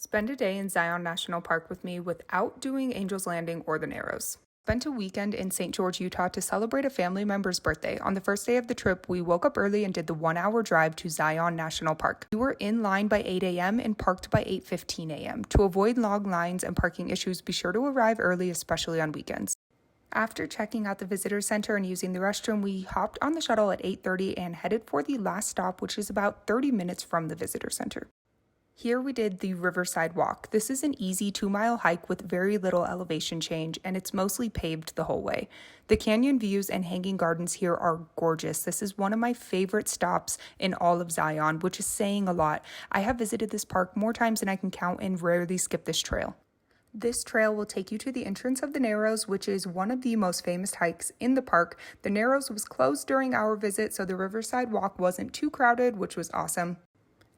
Spend a day in Zion National Park with me without doing Angel's Landing or the Narrows. Spent a weekend in St. George, Utah to celebrate a family member's birthday. On the first day of the trip, we woke up early and did the 1-hour drive to Zion National Park. We were in line by 8 a.m. and parked by 8:15 a.m. To avoid long lines and parking issues, be sure to arrive early, especially on weekends. After checking out the visitor center and using the restroom, we hopped on the shuttle at 8:30 and headed for the last stop, which is about 30 minutes from the visitor center. Here we did the Riverside Walk. This is an easy 2-mile hike with very little elevation change, and it's mostly paved the whole way. The canyon views and hanging gardens here are gorgeous. This is one of my favorite stops in all of Zion, which is saying a lot. I have visited this park more times than I can count and rarely skip this trail. This trail will take you to the entrance of the Narrows, which is one of the most famous hikes in the park. The Narrows was closed during our visit, so the Riverside Walk wasn't too crowded, which was awesome.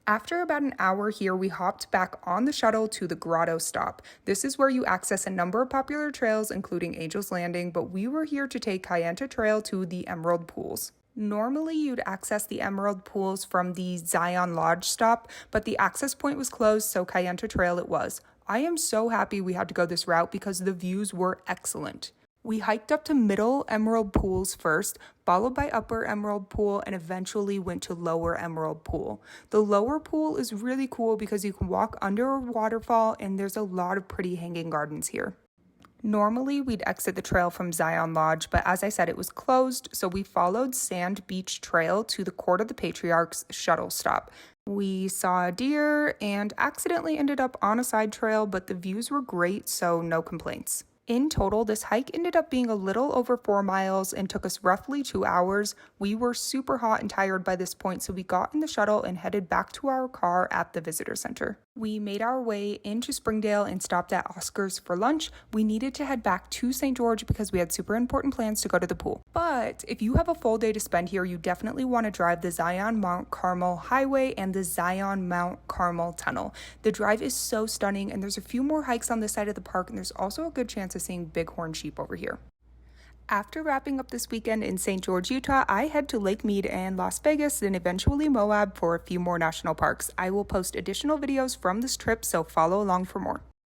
After about an hour here, we hopped back on the shuttle to the Grotto Stop. This is where you access a number of popular trails, including Angel's Landing, but we were here to take Kayenta Trail to the Emerald Pools. Normally, you'd access the Emerald Pools from the Zion Lodge stop, but the access point was closed, so Kayenta Trail it was. I am so happy we had to go this route because the views were excellent. We hiked up to Middle Emerald Pools first, followed by Upper Emerald Pool, and eventually went to Lower Emerald Pool. The lower pool is really cool because you can walk under a waterfall and there's a lot of pretty hanging gardens here. Normally, we'd exit the trail from Zion Lodge, but as I said, it was closed, so we followed Sand Beach Trail to the Court of the Patriarchs shuttle stop. We saw a deer and accidentally ended up on a side trail, but the views were great, so no complaints. In total, this hike ended up being a little over 4 miles and took us roughly 2 hours. We were super hot and tired by this point, so we got in the shuttle and headed back to our car at the visitor center. We made our way into Springdale and stopped at Oscar's for lunch. We needed to head back to St. George because we had super important plans to go to the pool. But if you have a full day to spend here, you definitely want to drive the Zion Mount Carmel Highway and the Zion Mount Carmel Tunnel. The drive is so stunning, and there's a few more hikes on this side of the park, and there's also a good chance of seeing bighorn sheep over here. After wrapping up this weekend in St. George, Utah, I head to Lake Mead and Las Vegas and eventually Moab for a few more national parks. I will post additional videos from this trip, so follow along for more.